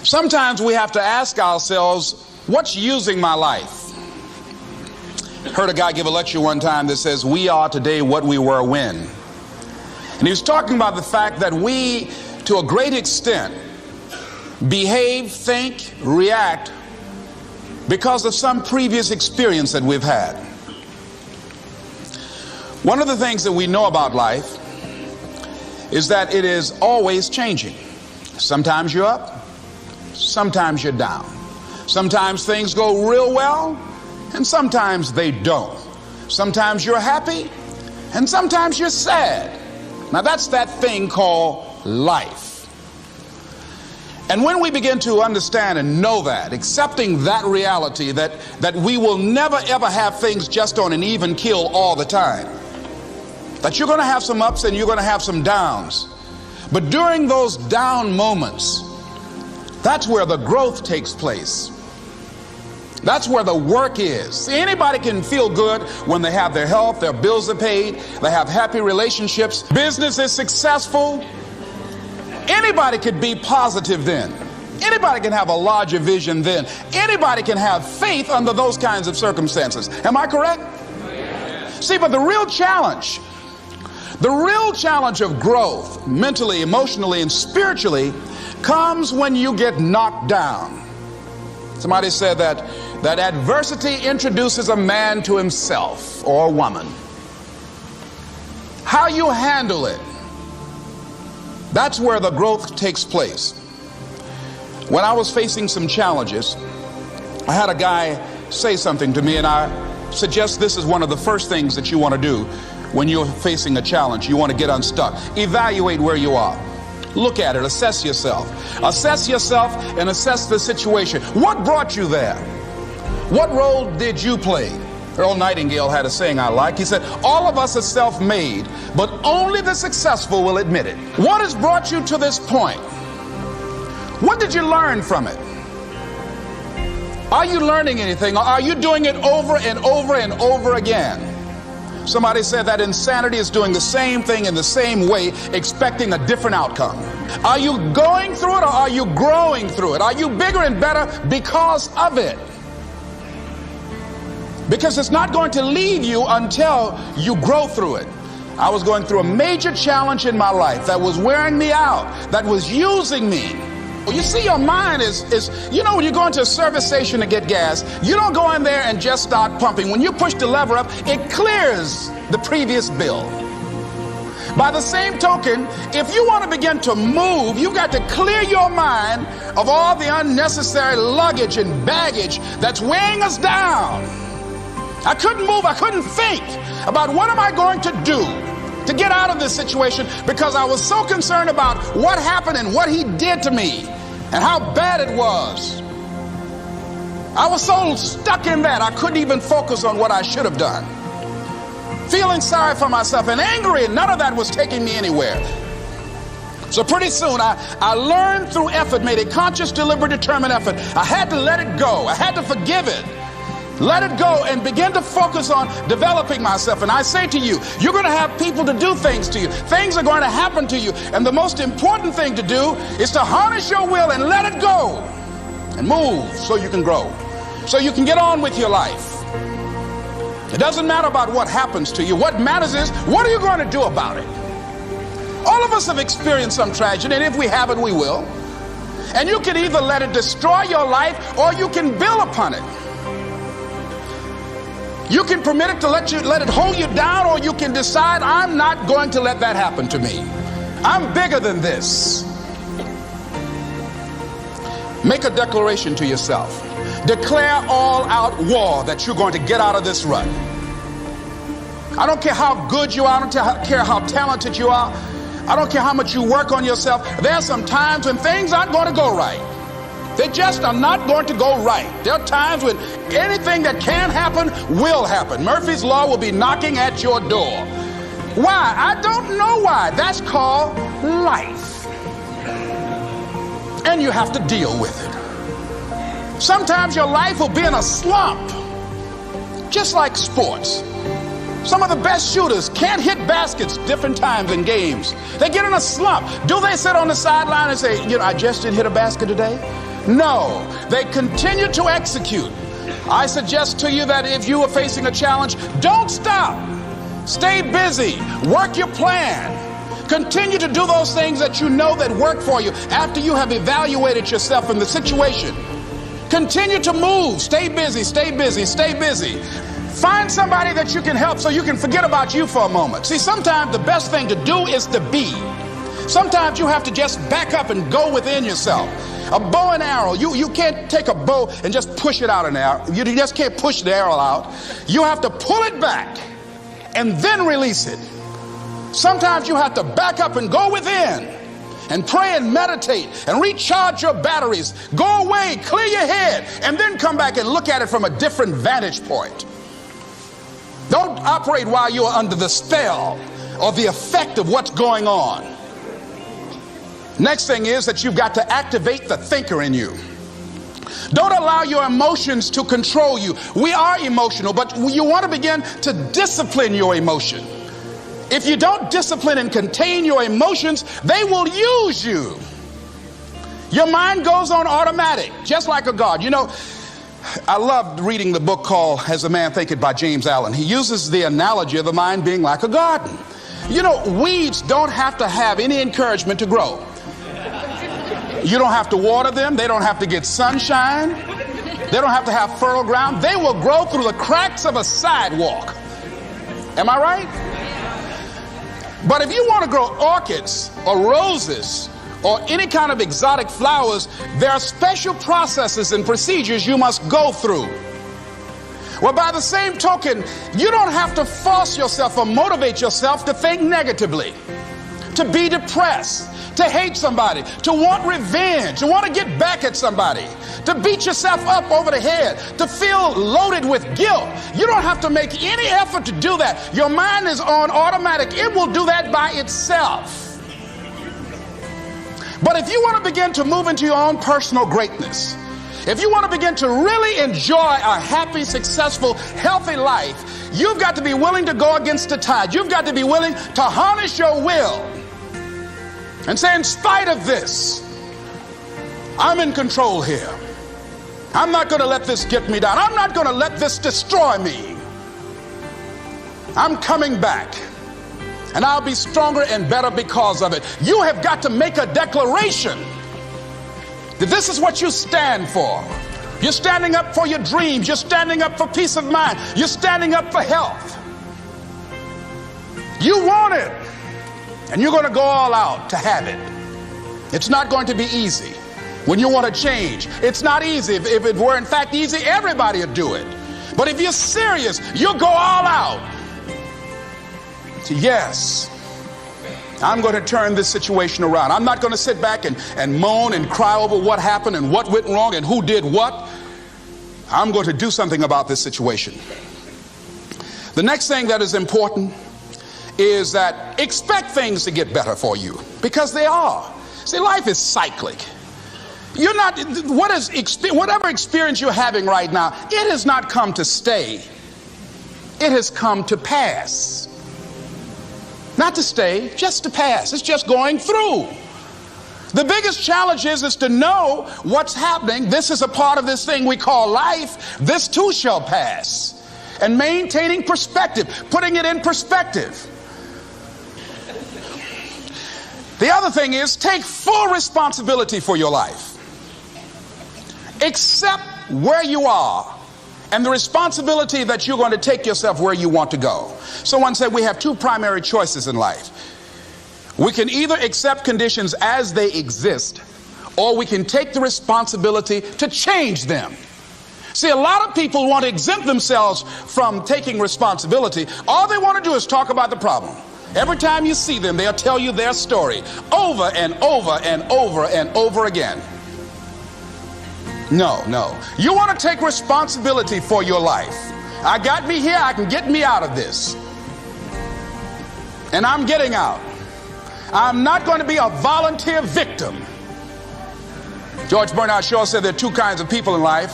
Sometimes we have to ask ourselves, what's using my life? Heard a guy give a lecture one time that says, we are today what we were when. And he was talking about the fact that we, to a great extent, behave, think, react because of some previous experience that we've had. One of the things that we know about life is that it is always changing. Sometimes you're up, sometimes you're down. Sometimes things go real well, and sometimes they don't. Sometimes you're happy, and sometimes you're sad. Now that's that thing called life. And when we begin to understand and know that, accepting that reality that we will never ever have things just on an even keel all the time, that you're going to have some ups and you're going to have some downs, but during those down moments, that's where the growth takes place. That's where the work is. See, anybody can feel good when they have their health, their bills are paid, they have happy relationships, business is successful. Anybody could be positive then. Anybody can have a larger vision then. Anybody can have faith under those kinds of circumstances. Am I correct? See, but the real challenge of growth, mentally, emotionally, and spiritually, comes when you get knocked down. Somebody said that adversity introduces a man to himself or a woman. How you handle it, that's where the growth takes place. When I was facing some challenges, I had a guy say something to me, and I suggest this is one of the first things that you want to do when you're facing a challenge. You want to get unstuck. Evaluate where you are. Look at it, assess yourself. Assess yourself and assess the situation. What brought you there? What role did you play? Earl Nightingale had a saying I like. He said, all of us are self-made, but only the successful will admit it. What has brought you to this point? What did you learn from it? Are you learning anything, or are you doing it over and over and over again? Somebody said that insanity is doing the same thing in the same way, expecting a different outcome. Are you going through it, or are you growing through it? Are you bigger and better because of it? Because it's not going to leave you until you grow through it. I was going through a major challenge in my life that was wearing me out, that was using me. Well, you see, your mind is, you know, when you go into a service station to get gas, you don't go in there and just start pumping. When you push the lever up, it clears the previous bill. By the same token, if you want to begin to move, you've got to clear your mind of all the unnecessary luggage and baggage that's weighing us down. I couldn't move, I couldn't think about what am I going to do to get out of this situation, because I was so concerned about what happened and what he did to me and how bad it was. I was so stuck in that I couldn't even focus on what I should have done. Feeling sorry for myself and angry, and none of that was taking me anywhere. So pretty soon I learned through effort, made a conscious, deliberate, determined effort. I had to let it go. I had to forgive it. Let it go and begin to focus on developing myself. And I say to you, you're going to have people to do things to you. Things are going to happen to you. And the most important thing to do is to harness your will and let it go and move so you can grow, so you can get on with your life. It doesn't matter about what happens to you. What matters is, what are you going to do about it? All of us have experienced some tragedy, and if we haven't, we will. And you can either let it destroy your life, or you can build upon it. You can permit it to let it hold you down, or you can decide, I'm not going to let that happen to me. I'm bigger than this. Make a declaration to yourself. Declare all-out war that you're going to get out of this rut. I don't care how good you are. I don't care how talented you are. I don't care how much you work on yourself. There are some times when things aren't going to go right. They just are not going to go right. There are times when anything that can happen will happen. Murphy's Law will be knocking at your door. Why? I don't know why. That's called life. And you have to deal with it. Sometimes your life will be in a slump, just like sports. Some of the best shooters can't hit baskets different times in games. They get in a slump. Do they sit on the sideline and say, you know, I just didn't hit a basket today? No, they continue to execute. I suggest to you that if you are facing a challenge, don't stop. Stay busy. Work your plan. Continue to do those things that you know that work for you after you have evaluated yourself in the situation. Continue to move. Stay busy, stay busy, stay busy. Find somebody that you can help so you can forget about you for a moment. See, sometimes the best thing to do is to be. Sometimes you have to just back up and go within yourself. A bow and arrow, you can't take a bow and just push it out an arrow. You just can't push the arrow out. You have to pull it back and then release it. Sometimes you have to back up and go within and pray and meditate and recharge your batteries. Go away, clear your head, and then come back and look at it from a different vantage point. Don't operate while you are under the spell or the effect of what's going on. Next thing is that you've got to activate the thinker in you. Don't allow your emotions to control you. We are emotional, but you want to begin to discipline your emotion. If you don't discipline and contain your emotions, they will use you. Your mind goes on automatic, just like a guard. You know, I loved reading the book called As a Man Thinketh by James Allen. He uses the analogy of the mind being like a garden. You know, weeds don't have to have any encouragement to grow. You don't have to water them. They don't have to get sunshine. They don't have to have fertile ground. They will grow through the cracks of a sidewalk. Am I right? But if you want to grow orchids or roses or any kind of exotic flowers, there are special processes and procedures you must go through. Well, by the same token, you don't have to force yourself or motivate yourself to think negatively, to be depressed, to hate somebody, to want revenge, to want to get back at somebody, to beat yourself up over the head, to feel loaded with guilt. You don't have to make any effort to do that. Your mind is on automatic. It will do that by itself. But if you want to begin to move into your own personal greatness, if you want to begin to really enjoy a happy, successful, healthy life, you've got to be willing to go against the tide. You've got to be willing to harness your will and say, in spite of this, I'm in control here. I'm not going to let this get me down. I'm not going to let this destroy me. I'm coming back, and I'll be stronger and better because of it. You have got to make a declaration that this is what you stand for. You're standing up for your dreams. You're standing up for peace of mind. You're standing up for health. You want it, and you're going to go all out to have it. It's not going to be easy. When you want to change, it's not easy. If it were in fact easy, everybody would do it. But if you're serious, you'll go all out. So yes, I'm going to turn this situation around. I'm not going to sit back and moan and cry over what happened and what went wrong and who did what. I'm going to do something about this situation. The next thing that is important is that expect things to get better for you, because they are. See, life is cyclic. You're not, whatever experience you're having right now, it has not come to stay. It has come to pass. Not to stay, just to pass. It's just going through. The biggest challenge is to know what's happening. This is a part of this thing we call life. This too shall pass. And maintaining perspective, putting it in perspective. The other thing is, take full responsibility for your life. Accept where you are and the responsibility that you're going to take yourself where you want to go. Someone said we have two primary choices in life. We can either accept conditions as they exist, or we can take the responsibility to change them. See, a lot of people want to exempt themselves from taking responsibility. All they want to do is talk about the problem. Every time you see them, they'll tell you their story over and over and over and over again. No. You want to take responsibility for your life. I got me here, I can get me out of this. And I'm getting out. I'm not going to be a volunteer victim. George Bernard Shaw said there are two kinds of people in life.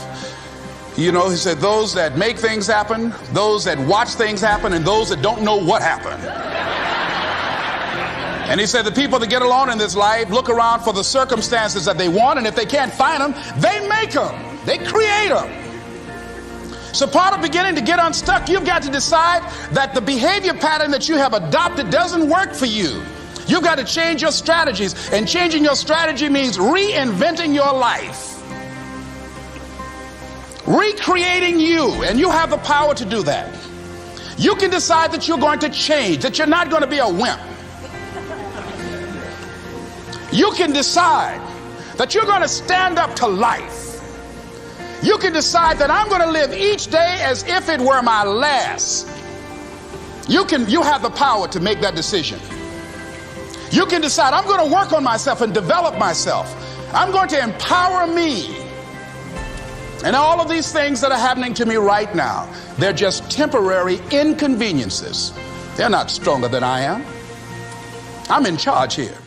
You know, he said those that make things happen, those that watch things happen, and those that don't know what happened. And he said the people that get along in this life look around for the circumstances that they want, and if they can't find them, they make them. They create them. So part of beginning to get unstuck, you've got to decide that the behavior pattern that you have adopted doesn't work for you. You've got to change your strategies, and changing your strategy means reinventing your life, recreating you, and you have the power to do that. You can decide that you're going to change, that you're not going to be a wimp. You can decide that you're going to stand up to life. You can decide that I'm going to live each day as if it were my last. You have the power to make that decision. You can decide I'm going to work on myself and develop myself. I'm going to empower me. And all of these things that are happening to me right now, they're just temporary inconveniences. They're not stronger than I am. I'm in charge here.